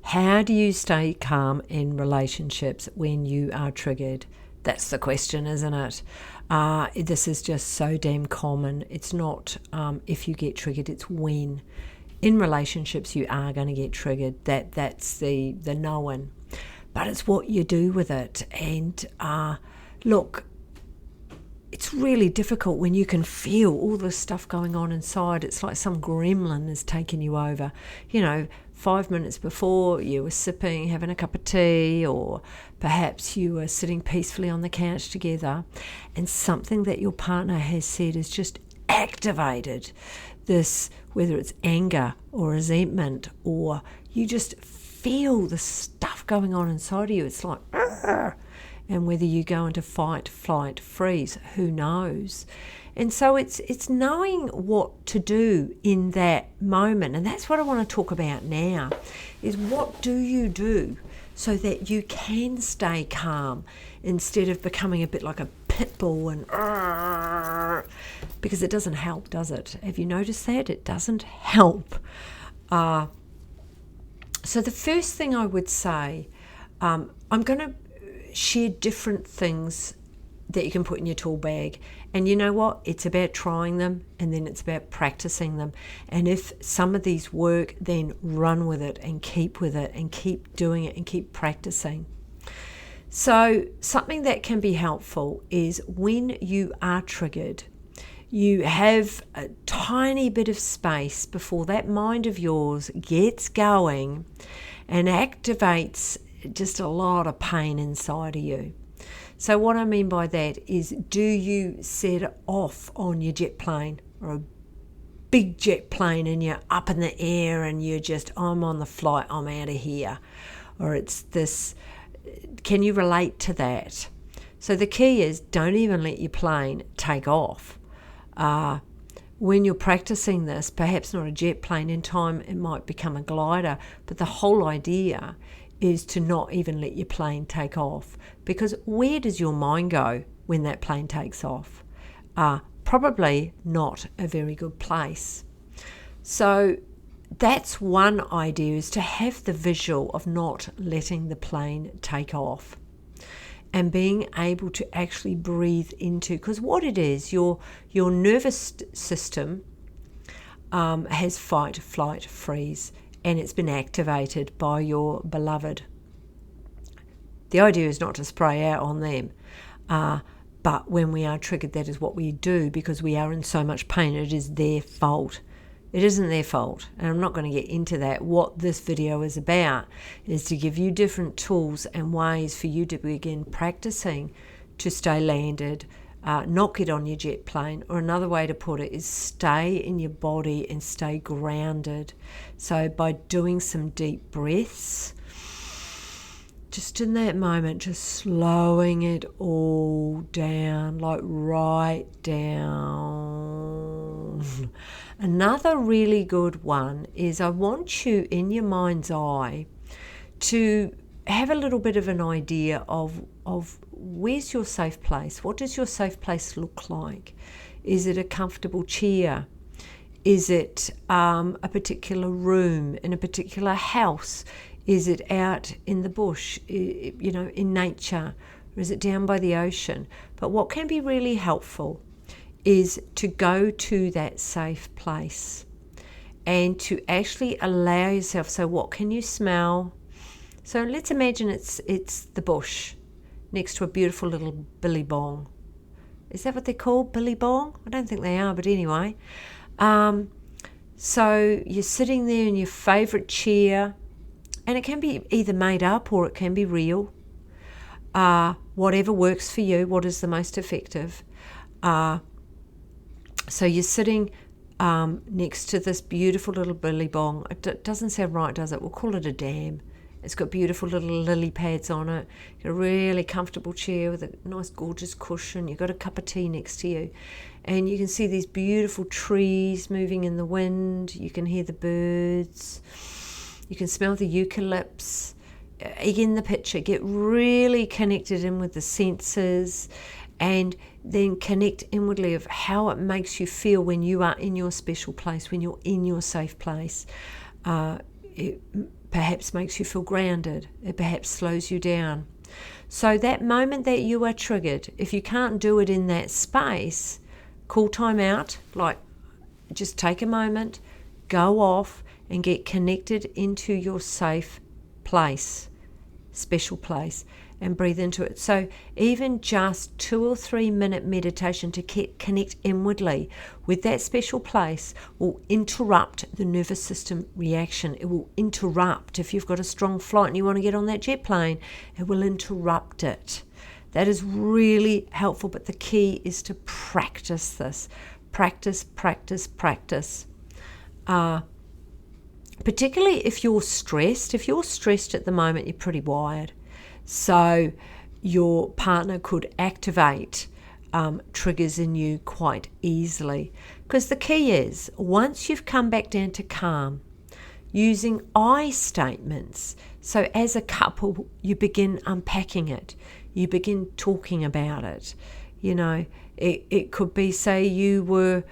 How do you stay calm in relationships when you are triggered? That's the question, isn't it? This is just so damn common. It's not if you get triggered, it's when. In relationships, you are going to get triggered. That's the known. But it's what you do with it. And look, it's really difficult when you can feel all this stuff going on inside. It's like some gremlin is taking you over. 5 minutes before you were sipping, having a cup of tea, or perhaps you were sitting peacefully on the couch together, and something that your partner has said has just activated this, whether it's anger or resentment, or you just feel the stuff going on inside of you. It's like, "Argh!" And whether you go into fight, flight, freeze, who knows? And so it's knowing what to do in that moment. And that's what I want to talk about now, is what do you do so that you can stay calm instead of becoming a bit like a pit bull and because it doesn't help, does it? Have you noticed that? It doesn't help. So the first thing I would say, I'm going to share different things that you can put in your tool bag. And you know what? It's about trying them, and then it's about practicing them. And if some of these work, then run with it and keep with it and keep doing it and keep practicing. So something that can be helpful is when you are triggered, you have a tiny bit of space before that mind of yours gets going and activates just a lot of pain inside of you. So what I mean by that is, do you set off on your jet plane, or a big jet plane, and you're up in the air and you're just, I'm on the flight, I'm out of here. Or it's this, can you relate to that? So the key is, don't even let your plane take off. When you're practicing this, perhaps not a jet plane, in time it might become a glider, but the whole idea is to not even let your plane take off. Because where does your mind go when that plane takes off? Probably not a very good place. So that's one idea, is to have the visual of not letting the plane take off and being able to actually breathe into, because what it is, your nervous system has fight, flight, freeze, and it's been activated by your beloved. The idea is not to spray out on them, but when we are triggered, that is what we do, because we are in so much pain. It is their fault. It isn't their fault, and I'm not going to get into that. What this video is about is to give you different tools and ways for you to begin practicing to stay landed, not get on your jet plane, or another way to put it is stay in your body and stay grounded. So by doing some deep breaths, just in that moment, just slowing it all down, like right down. Another really good one is, I want you in your mind's eye to have a little bit of an idea of where's your safe place? What does your safe place look like? Is it a comfortable chair? Is it a particular room in a particular house? Is it out in the bush, in nature? Or is it down by the ocean? But what can be really helpful is to go to that safe place and to actually allow yourself. So what can you smell? So let's imagine it's the bush next to a beautiful little billy bong. Is that what they're called, billy bong? I don't think they are, but anyway. So you're sitting there in your favourite chair, and it can be either made up or it can be real. Whatever works for you, what is the most effective. So you're sitting next to this beautiful little billy bong. It doesn't sound right, does it? We'll call it a dam. It's got beautiful little lily pads on it. You've got a really comfortable chair with a nice gorgeous cushion. You've got a cup of tea next to you. And you can see these beautiful trees moving in the wind. You can hear the birds. You can smell the eucalypts. In the picture, get really connected in with the senses, and then connect inwardly of how it makes you feel when you are in your special place, when you're in your safe place. perhaps makes you feel grounded. It perhaps slows you down. So that moment that you are triggered, if you can't do it in that space, call time out, like just take a moment, go off and get connected into your safe place, special place, and breathe into it. So even just 2 or 3 minute meditation to connect inwardly with that special place will interrupt the nervous system reaction. It will interrupt, if you've got a strong flight and you want to get on that jet plane, it will interrupt it. That is really helpful, but the key is to practice this. Practice. Particularly if you're stressed. If you're stressed at the moment, you're pretty wired. So your partner could activate triggers in you quite easily. Because the key is, once you've come back down to calm, using I statements. So as a couple, you begin unpacking it. You begin talking about it. You know, it could be, say you were...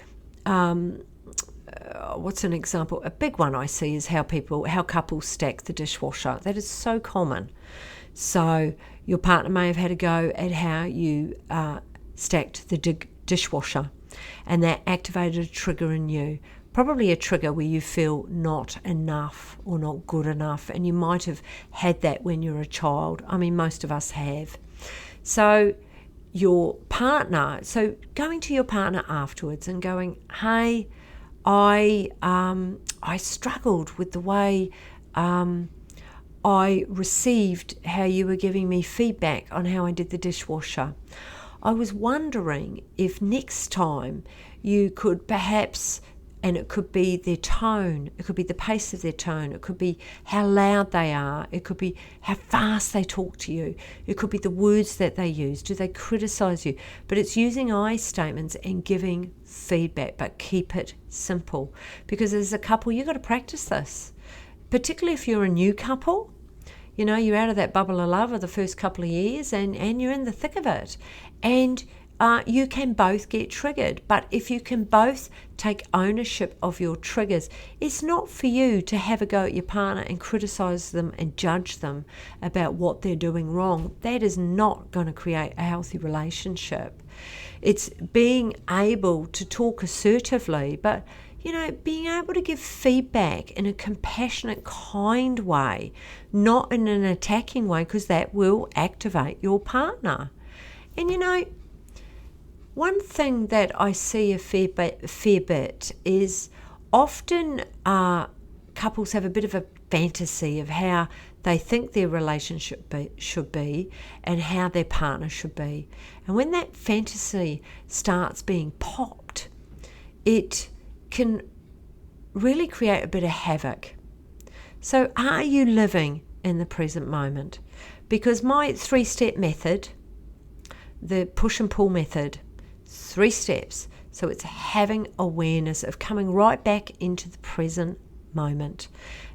what's an example? A big one I see is how couples stack the dishwasher. That is so common. So your partner may have had a go at how you stacked the dishwasher, and that activated a trigger in you. Probably a trigger where you feel not enough or not good enough, and you might have had that when you were a child. I mean, most of us have. So your partner, going to your partner afterwards and going, hey, I struggled with the way I received how you were giving me feedback on how I did the dishwasher. I was wondering if next time you could perhaps, and it could be their tone, it could be the pace of their tone, it could be how loud they are, it could be how fast they talk to you, it could be the words that they use, do they criticize you? But it's using I statements and giving feedback, but keep it simple. Because as a couple, you've got to practice this, particularly if you're a new couple. You know, you're out of that bubble of love of the first couple of years and you're in the thick of it. And you can both get triggered. But if you can both take ownership of your triggers, it's not for you to have a go at your partner and criticize them and judge them about what they're doing wrong. That is not going to create a healthy relationship. It's being able to talk assertively, but you know, being able to give feedback in a compassionate, kind way, not in an attacking way, because that will activate your partner. And you know, one thing that I see a fair bit is often couples have a bit of a fantasy of how they think their relationship should be and how their partner should be. And when that fantasy starts being popped, it can really create a bit of havoc. So are you living in the present moment? Because my 3-step method, the push and pull method, 3 steps. So it's having awareness of coming right back into the present moment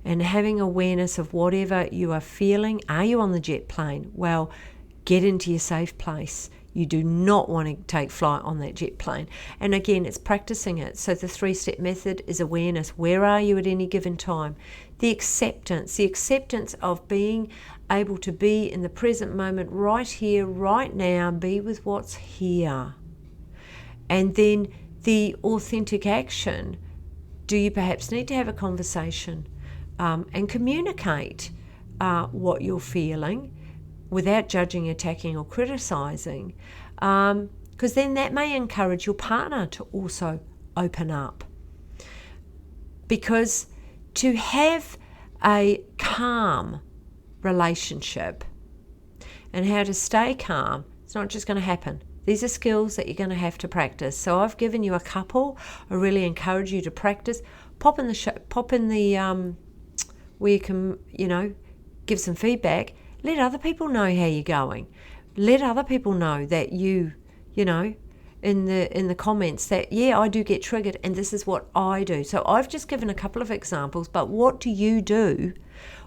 and having awareness of whatever you are feeling. Are you on the jet plane? Well, get into your safe place. You do not want to take flight on that jet plane. And again, it's practicing it. So the 3-step method is awareness. Where are you at any given time? The acceptance of being able to be in the present moment, right here, right now, be with what's here. And then the authentic action. Do you perhaps need to have a conversation and communicate what you're feeling without judging, attacking or criticising? Because then that may encourage your partner to also open up. Because to have a calm relationship and how to stay calm, it's not just going to happen. These are skills that you're going to have to practice. So I've given you a couple. I really encourage you to practice. Pop in the where you can, you know, give some feedback. Let other people know how you're going. Let other people know that you know, in the comments that, yeah, I do get triggered and this is what I do. So I've just given a couple of examples, but what do you do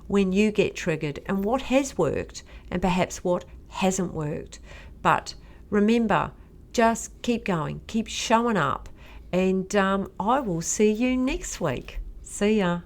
when you get triggered, and what has worked and perhaps what hasn't worked? But remember, just keep going, keep showing up, and I will see you next week. See ya.